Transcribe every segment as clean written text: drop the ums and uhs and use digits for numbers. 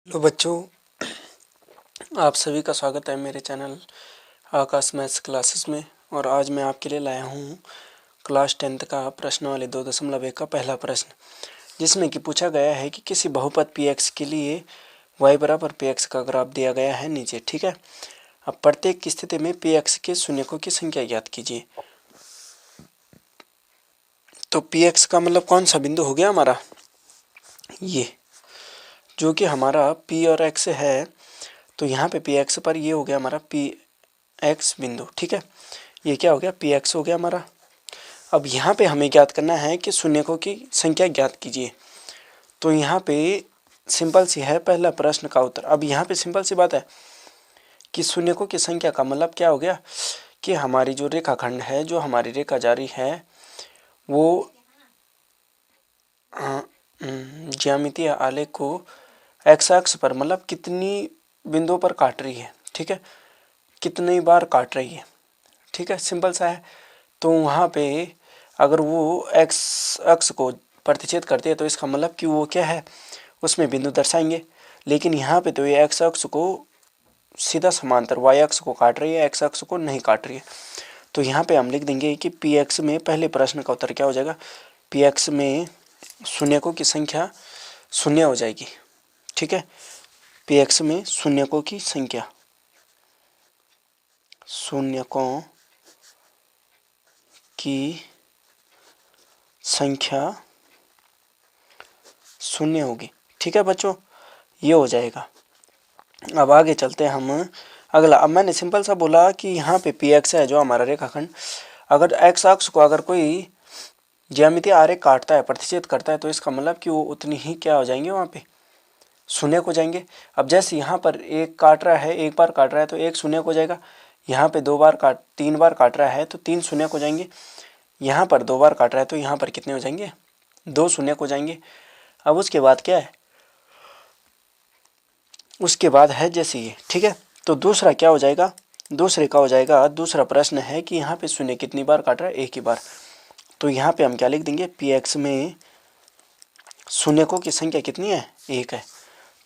Hello बच्चों, आप सभी का स्वागत है मेरे चैनल आकाश मैथ्स क्लासेस में। और आज मैं आपके लिए लाया हूँ क्लास 10th का प्रश्नावली 2.1 का पहला प्रश्न, जिसमें कि पूछा गया है कि किसी बहुपद px के लिए y बराबर px का ग्राफ दिया गया है नीचे। ठीक है, अब प्रत्येक स्थिति में px के शून्यकों की संख्या ज्ञात कीजिए। तो px का मतलब कौन सा बिंदु हो गया हमारा, ये जो कि हमारा p और x है। तो यहाँ पे px पर ये हो गया हमारा px बिंदु। ठीक है, ये क्या हो गया, px हो गया हमारा। अब यहाँ पे हमें ज्ञात करना है कि शून्यकों की संख्या ज्ञात कीजिए। तो यहाँ पे सिंपल सी है पहला प्रश्न का उत्तर। अब यहाँ पे सिंपल सी बात है कि शून्यकों की संख्या का मतलब क्या हो गया कि हमारी जो रेखाखंड है, जो हमारी रेखा जारी है, वो ज्यामितीय आलेख को एक्स अक्ष पर मतलब कितनी बिंदुओं पर काट रही है। ठीक है, कितनी बार काट रही है। ठीक है, सिंपल सा है। तो वहाँ पे अगर वो एक्स अक्ष को प्रतिच्छेद करती है तो इसका मतलब कि वो क्या है, उसमें बिंदु दर्शाएंगे। लेकिन यहाँ पे तो ये एक्स अक्ष को सीधा समांतर वाई अक्ष को काट रही है, एक्स अक्ष को नहीं काट रही है। तो यहाँ पे हम लिख देंगे कि पी एक्स में पहले प्रश्न का उत्तर क्या हो जाएगा, पी एक्स में शून्यकों की संख्या शून्य हो जाएगी। ठीक है, पी एक्स में शून्यकों की संख्या, शून्यकों की संख्या शून्य होगी। ठीक है बच्चों, ये हो जाएगा। अब आगे चलते हैं हम अगला। अब मैंने सिंपल सा बोला कि यहाँ पे पी एक्स है जो हमारा रेखाखंड, अगर एक्स अक्ष को अगर कोई ज्यामितीय आरेख काटता है, प्रतिच्छेद करता है, तो इसका मतलब कि वो उतनी ही क्या हो जाएंगे, वहाँ पे शून्य हो जाएंगे। अब जैसे यहाँ पर एक काट रहा है, एक बार काट रहा है तो एक शून्य हो जाएगा। यहाँ पे तीन बार काट रहा है तो तीन शून्य हो जाएंगे। यहाँ पर दो बार काट रहा है तो यहाँ पर कितने हो जाएंगे, दो शून्य हो जाएंगे। अब उसके बाद क्या है, उसके बाद है जैसे ये। ठीक है, तो दूसरा क्या हो जाएगा, दूसरे का हो जाएगा, दूसरा प्रश्न है कि यहाँ पे शून्य कितनी बार काट रहा है, एक ही बार। तो यहाँ पे हम क्या लिख देंगे, पी एक्स में शून्यकों की संख्या कितनी है, एक है।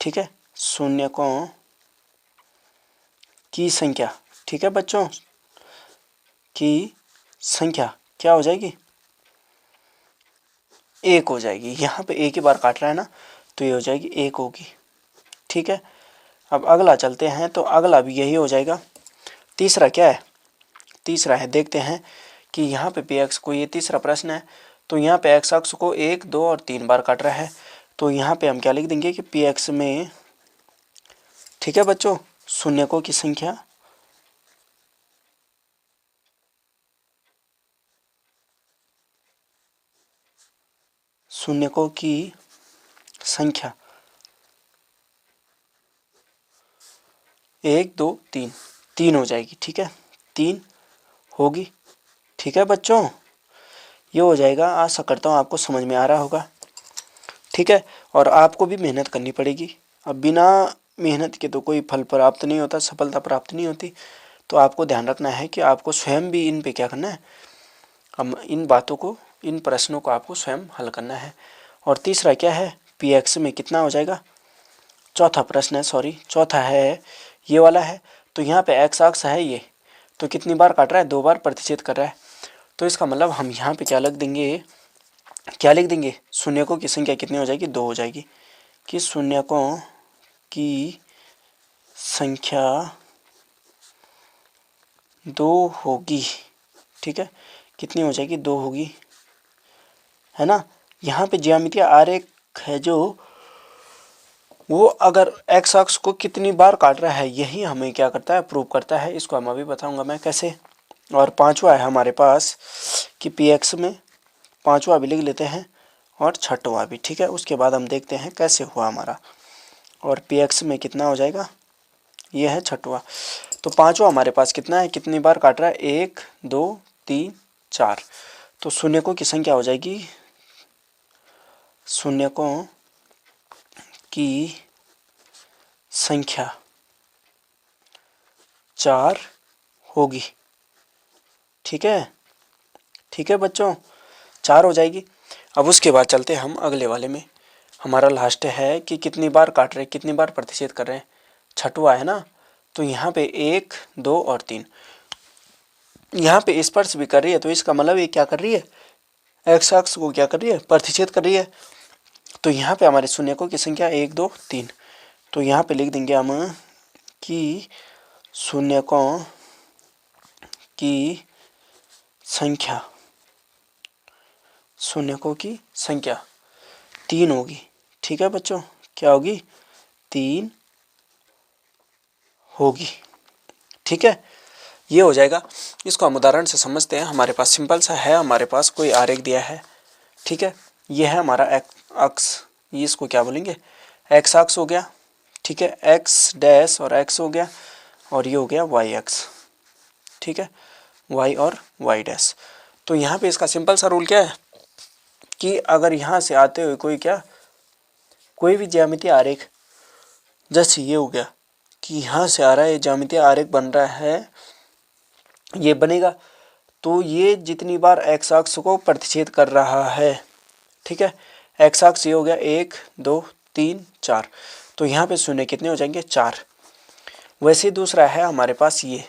ठीक है, शून्यकों की संख्या, ठीक है बच्चों, की संख्या क्या हो जाएगी, एक हो जाएगी। यहाँ पे एक ही बार काट रहा है ना, तो ये हो जाएगी एक होगी। ठीक है, अब अगला चलते हैं। तो अगला भी यही हो जाएगा। तीसरा क्या है, तीसरा है, देखते हैं कि यहाँ पे पी एक्स को, ये तीसरा प्रश्न है, तो यहाँ पे एक्स अक्ष को एक, दो और तीन बार काट रहा है। तो यहाँ पे हम क्या लिख देंगे कि पी एक्स में, ठीक है बच्चों, शून्यकों की संख्या शून्यकों की संख्या एक, दो, तीन, तीन हो जाएगी। ठीक है, तीन होगी। ठीक है बच्चों, ये हो जाएगा। आशा करता हूँ आपको समझ में आ रहा होगा। ठीक है, और आपको भी मेहनत करनी पड़ेगी। अब बिना मेहनत के तो कोई फल प्राप्त नहीं होता, सफलता प्राप्त नहीं होती। तो आपको ध्यान रखना है कि आपको स्वयं भी इन पे क्या करना है, हम इन बातों को, इन प्रश्नों को आपको स्वयं हल करना है। और तीसरा क्या है, पी एक्स में कितना हो जाएगा, चौथा प्रश्न है, सॉरी चौथा है, ये वाला है। तो यहाँ पे एक्स अक्ष है ये, तो कितनी बार काट रहा है, दो बार प्रतिच्छेद कर रहा है। तो इसका मतलब हम यहाँ पे क्या लिख देंगे, क्या लिख देंगे, शून्यकों की संख्या कितनी हो जाएगी, दो हो जाएगी। कि शून्यकों की संख्या दो होगी। ठीक है, कितनी हो जाएगी, दो होगी, है ना। यहाँ पे ज्यामितीय आरेख है जो, वो अगर एक्स अक्ष को कितनी बार काट रहा है, यही हमें क्या करता है, प्रूव करता है। इसको हम अभी बताऊंगा मैं कैसे। और पांचवा है हमारे पास कि पी एक्स में, पांचवा भी लिख लेते हैं और छठवा भी। ठीक है, उसके बाद हम देखते हैं कैसे हुआ हमारा। और पी एक्स में कितना हो जाएगा, ये है छठवा। तो पांचवा हमारे पास कितना है, कितनी बार काट रहा है, एक, दो, तीन, चार। तो शून्यकों की संख्या हो जाएगी, शून्यकों की संख्या चार होगी। ठीक है, ठीक है बच्चों, चार हो जाएगी। अब उसके बाद चलते हैं हम अगले वाले में। हमारा लास्ट है कि कितनी बार काट रहे, कितनी बार प्रतिच्छेद कर रहे हैं, छठवां है ना। तो यहाँ पे 1, 2 और 3, यहाँ पे स्पर्श भी कर रही है, तो इसका मतलब ये क्या कर रही है, एक्स अक्ष को क्या कर रही है, प्रतिच्छेद कर रही है। तो यहाँ पे हमारे शून्यकों की संख्या 1, 2, 3। तो यहाँ पे लिख देंगे हम कि शून्यकों की संख्या, शून्यकों की संख्या 3 होगी। ठीक है बच्चों, क्या होगी, 3 होगी। ठीक है, ये हो जाएगा। इसको हम उदाहरण से समझते हैं। हमारे पास सिंपल सा है, हमारे पास कोई आरेख दिया है। ठीक है, ये है हमारा अक्ष, ये इसको क्या बोलेंगे, एक्स अक्ष हो गया। ठीक है, एक्स डैश और एक्स हो गया, और ये हो गया वाई अक्ष। ठीक है, वाई और वाई डैश। तो यहाँ पे इसका सिंपल सा रूल क्या है कि अगर यहाँ से आते हुए कोई भी ज्यामितीय आरेख, जैसे ये हो गया कि यहाँ से आ रहा है, ये ज्यामितीय आरेख बन रहा है, ये बनेगा, तो ये जितनी बार एक्स अक्ष को प्रतिच्छेद कर रहा है। ठीक है, एक्स अक्ष ये हो गया 1, 2, 3, 4। तो यहाँ पे शून्य कितने हो जाएंगे, 4। वैसे दूसरा है हमारे पास ये,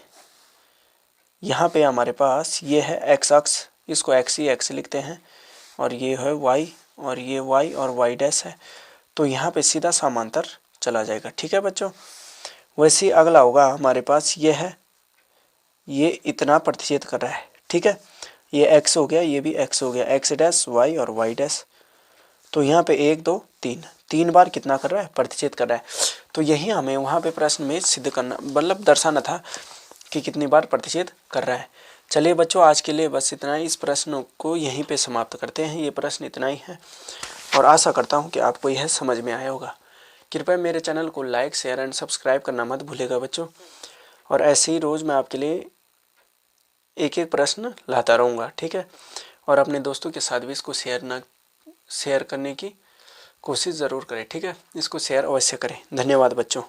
यहाँ पे हमारे पास ये है एक्स अक्ष, इसको एक्स ही एक्स लिखते हैं, और ये है वाई, और ये वाई और वाई डैश है। तो यहाँ पे सीधा समांतर चला जाएगा। ठीक है बच्चों, वैसे अगला होगा हमारे पास ये है, ये इतना प्रतिच्छेद कर रहा है। ठीक है, ये एक्स हो गया, ये भी एक्स हो गया, एक्स डैश वाई और वाई डैश। तो यहाँ पे 1, 2, 3 बार कितना कर रहा है, प्रतिच्छेद कर रहा है। तो यही हमें वहाँ पे प्रश्न में सिद्ध करना, मतलब दर्शाना था कि कितनी बार प्रतिच्छेद कर रहा है। चलिए बच्चों, आज के लिए बस इतना ही। इस प्रश्न को यहीं पे समाप्त करते हैं। ये प्रश्न इतना ही है, और आशा करता हूँ कि आपको यह समझ में आया होगा। कृपया मेरे चैनल को लाइक, शेयर एंड सब्सक्राइब करना मत भूलिएगा बच्चों। और ऐसे ही रोज़ मैं आपके लिए एक एक प्रश्न लाता रहूँगा। ठीक है, और अपने दोस्तों के साथ भी इसको शेयर करने की कोशिश ज़रूर करें। ठीक है, इसको शेयर अवश्य करें। धन्यवाद बच्चों।